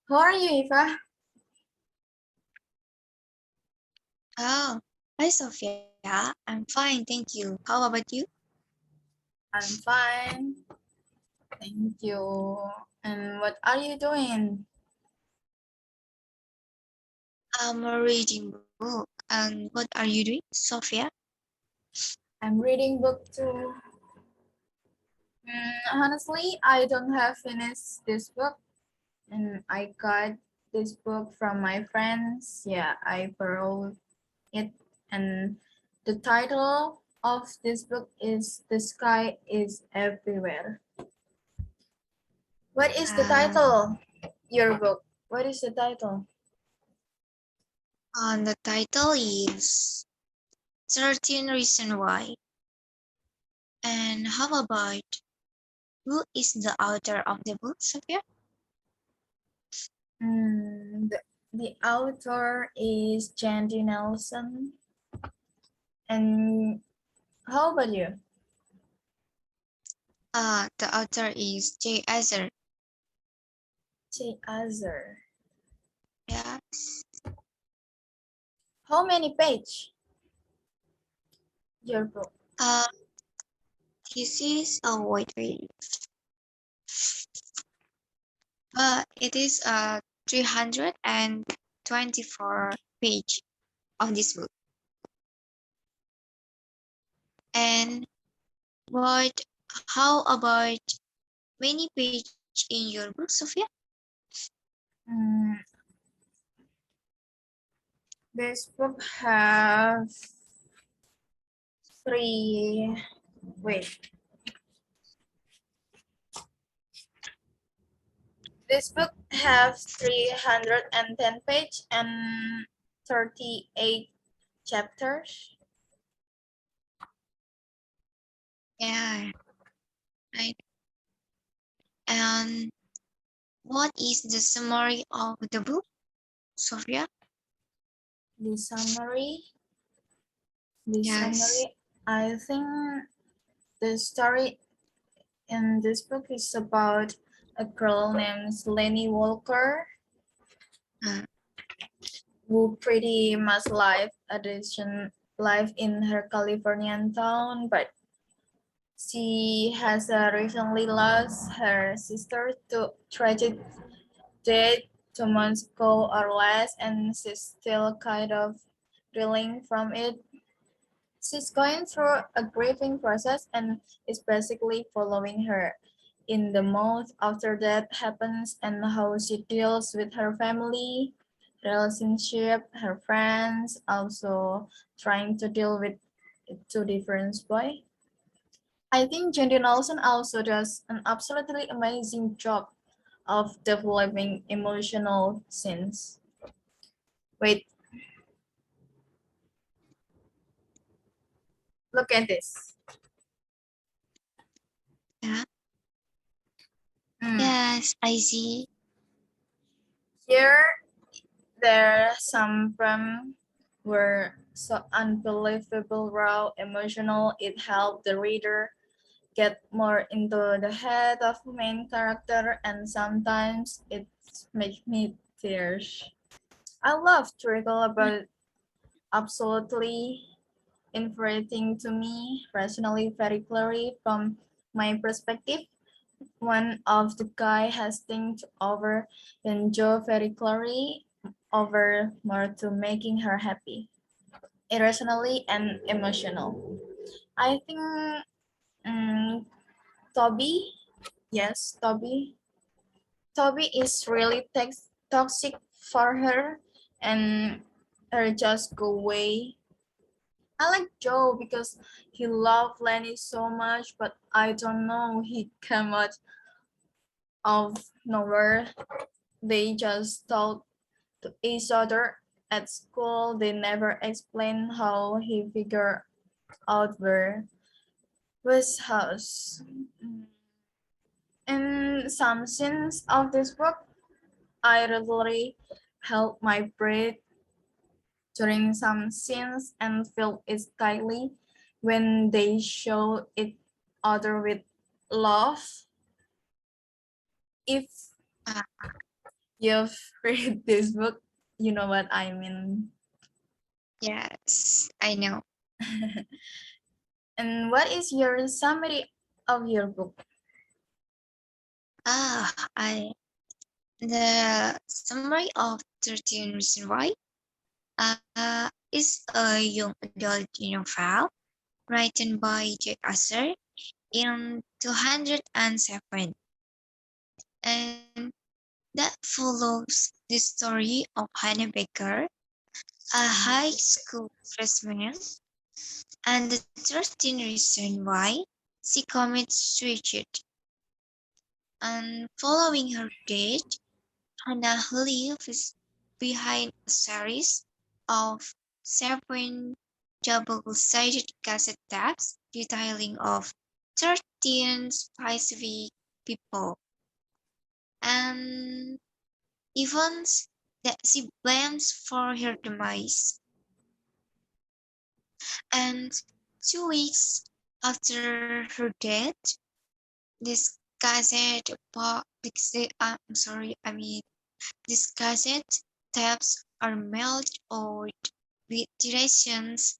How are you, Eva? Oh, hi Sophia. I'm fine, thank you. How about you? I'm fine. Thank you. And what are you doing? I'm reading book. And what are you doing, Sophia? I'm reading book too. Honestly, I don't have finished this book, and I got this book from my friends. Yeah, I borrowed it, and the title of this book is "The Sky is Everywhere." What is the Uh, title? Your book. What is the title? and the title is 13 Reason Why. And how about who is the author of the book, Sophia? The author is Jandy Nelson. And how about you? The author is J. Azar. J. Azar. Yeah. How many page your book? Uh, this is wait. It is 324 page of this book. And what? How about many page in your book, Sophia? Mm, this book has three. Wait. This book has 310 page and 38 chapters. Yeah, right. And what is the summary of the book, Sophia? The summary. The Yes. summary. I think the story in this book is about a girl named Lenny Walker Uh, who pretty much live in her Californian town, but she has recently lost her sister to tragic death 2 months ago or less, and she's still kind of reeling from it. She's going through a grieving process and is basically following her in the month after that happens and how she deals with her family, relationship, her friends, also trying to deal with two different boys. I think Jandy Nelson also does an absolutely amazing job of developing emotional scenes. Wait, look at this. yeah. Mm. Yes, I see. Here, there are some from were so unbelievable raw, emotional. It helped the reader get more into the head of the main character, and sometimes it makes me tears. I love to recall about absolutely infuriating to me, rationally very clearly from my perspective. One of the guy has think over and Joe very clearly over more to making her happy, irrationally and emotional. I think Toby, yes, Toby is really toxic for her and her just go away. I like Joe because he loved Lenny so much, but I don't know, he came out of nowhere. They just talk to each other at school. They never explain how he figured out where was house. In some scenes of this book, I literally held my breath during some scenes and felt it tightly when they show each other with love. If Uh, You've read this book, you know what I mean. Yes, I know. And what is your summary of your book? I the summary of 13 Reasons Why is a young adult novel written by Jack Asser in 207, and that follows the story of Hannah Baker, a high school freshman, and the 13 reasons why she commits suicide. And following her death, Hannah leaves behind a series of 7 double-sided cassette tapes detailing of 13 specific people and events that she blames for her demise. And 2 weeks after her death, this these cassette tapes are mailed out with directions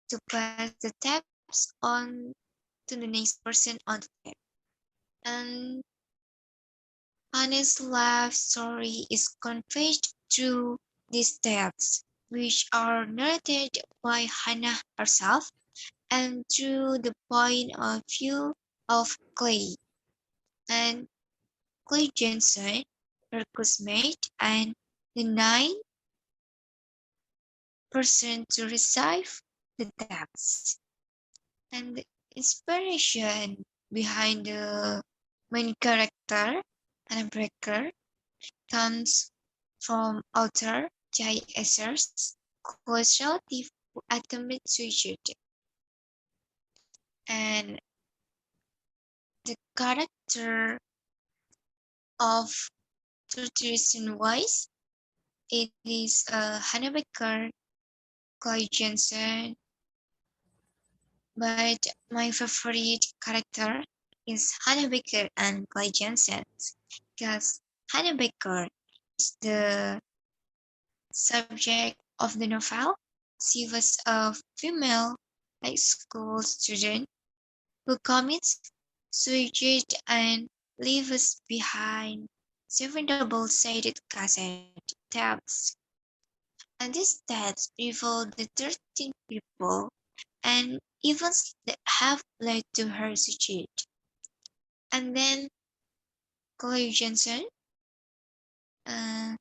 to pass the tapes on to the next person on the tape. And Anne's life story is conveyed through these tapes, which are narrated by Hannah herself and through the point of view of Clay. And Clay Jensen, her classmate, and the 9 person to receive the tapes. And the inspiration behind the main character, Hannah Brecker, comes from author J. Esser's causality who attempted suicide. And the character of Turtirisin Wise, it is Hannah Baker, Clay Jensen, but my favorite character is Hannah Baker and Clay Jensen because Hannah Baker is the subject of the novel. She was a female high school student who commits suicide and leaves behind 7 double-sided cassette tapes. And these tapes reveal the 13 people and events that have led to her suicide. And then Chloe Jensen, uh,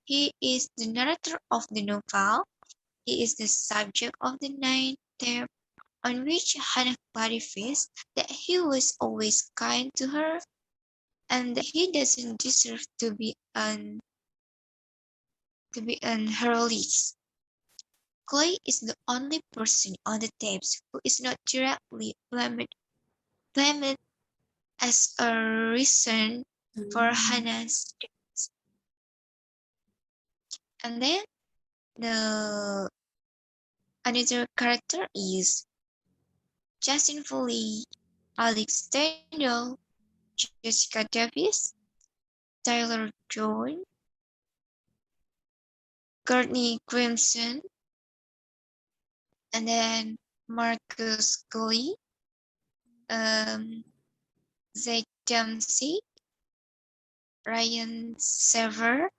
he is the narrator of the novel. He is the subject of the 9th on which Hannah clarifies that he was always kind to her and that he doesn't deserve to be on her list. Clay is the only person on the tapes who is not directly blamed as a reason for Hannah's death. And then the another character is Justin Foley, Alex Stendhal, Jessica Davis, Tyler Joy, Courtney Crimson, and then Marcus Gully, um, Zach Dempsey, Ryan Sever,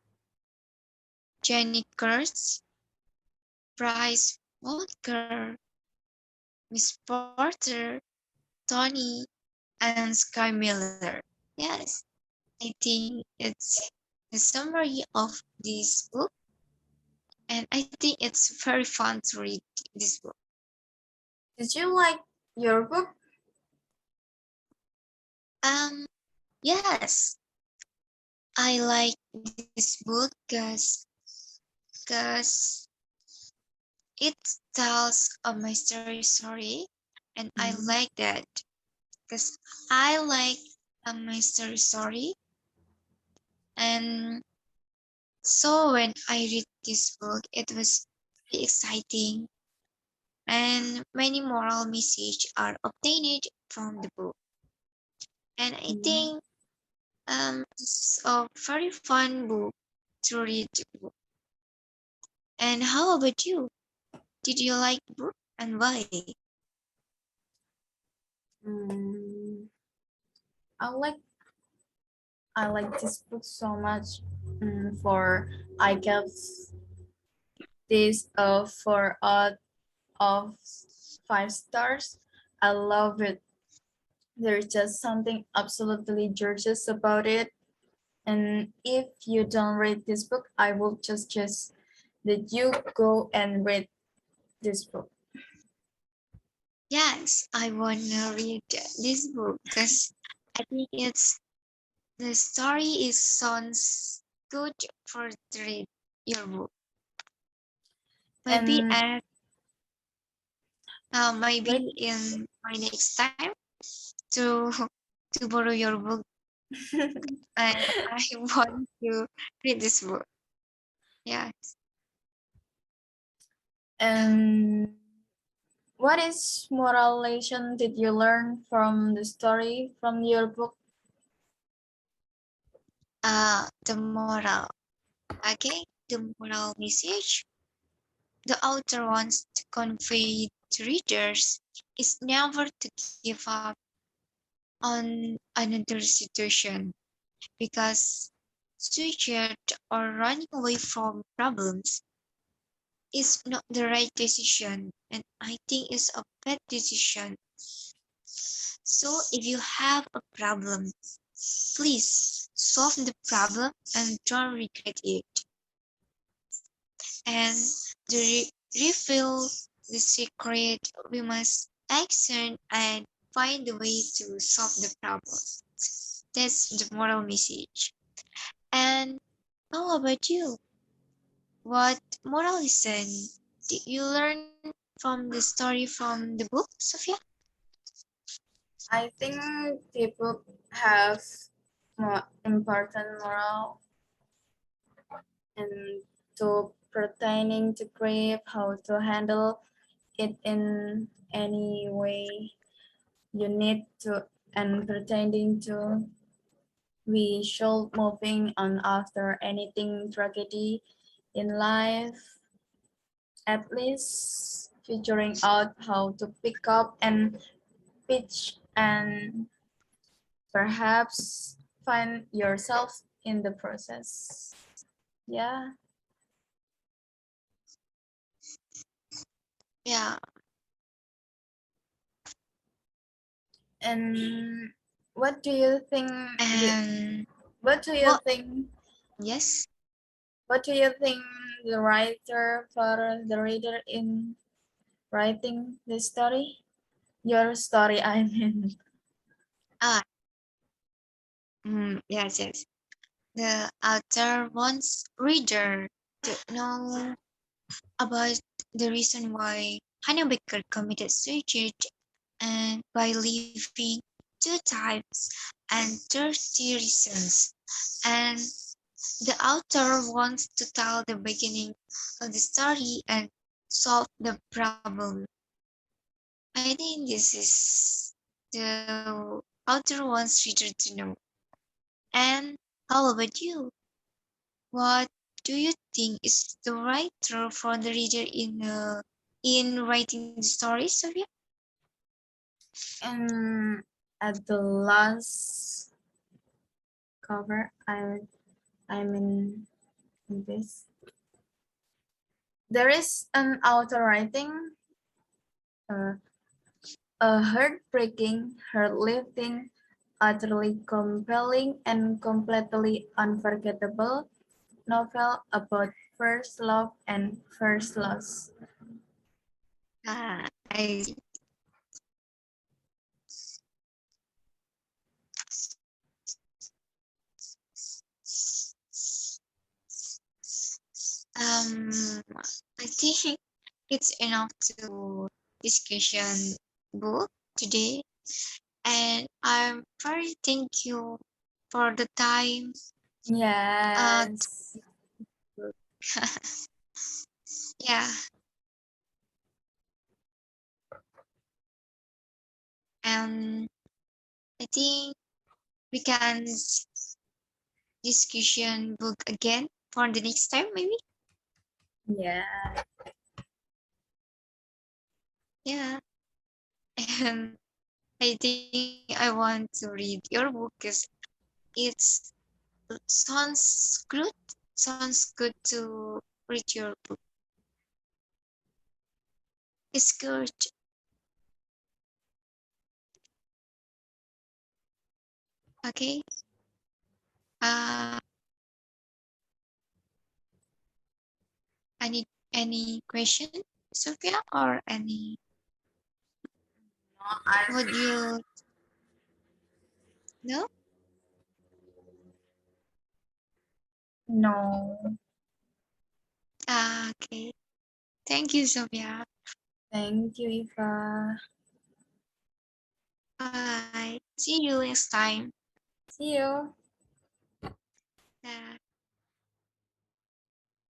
Jenny Kurtz, Bryce Walker, Miss Porter, Tony, and Sky Miller. Yes, I think it's the summary of this book, and I think it's very fun to read this book. Did you like your book? Um, yes, I like this book because it tells a mystery story, and I like that because I like a mystery story. And so when I read this book, it was very exciting, and many moral messages are obtained from the book. And I think It's a very fun book to read. And how about you? Did you like the book and why? Mm, I like I like this book so much. For I gave this a 4 out of 5 stars. I love it. There's just something absolutely gorgeous about it. And if you don't read this book, I will just that you go and read this book. Yes, I wanna read this book because I think it's the story is sounds good for to read your book. Maybe And at read maybe in my next time to to borrow your book and I want to read this book. Yeah. and what is moral lesson did you learn from the story from your book? The moral. Okay, the moral message the author wants to convey to readers is never to give up on another situation because suicide or running away from problems is not the right decision and I think it's a bad decision. So if you have a problem, please solve the problem and don't regret it. And to reveal the secret, we must action and find a way to solve the problem. That's the moral message. And how about you? What moral lesson did you learn from the story from the book, Sophia? I think the book have more important moral and to pertaining to grief, how to handle it in any way you need to, and pertaining to we should moving on after anything tragedy in life, at least figuring out how to pick up and pitch and perhaps find yourself in the process. Yeah. Yeah, And what do you think the and what do you what? think Yes. what do you think the writer for the reader in writing the story? Your story, I mean. Ah, yes, yes. The author wants reader to know about the reason why Hannah Baker committed suicide and by leaving two types and 30 reasons. And the author wants to tell the beginning of the story and solve the problem. I think this is the author wants reader to know. And how about you? What do you think is the writer for the reader in writing the story, Sophia? And at the last cover, I'm in this. There is an author writing uh, a heartbreaking, heart-lifting, utterly compelling, and completely unforgettable novel about first love and first loss. I um I think it's enough to discussion book today, and I'm very thank you for the time. To Yes. yeah, and I think we can discussion book again for the next time, maybe? Yeah. Yeah. And I think I want to read your book because it's sounds good. Sounds good to read your book. It's good. Okay. Uh, any question, Sophia, or any? Would you know? No. Okay. Thank you, Sophia. Thank you, Eva. Bye. See you next time. See you.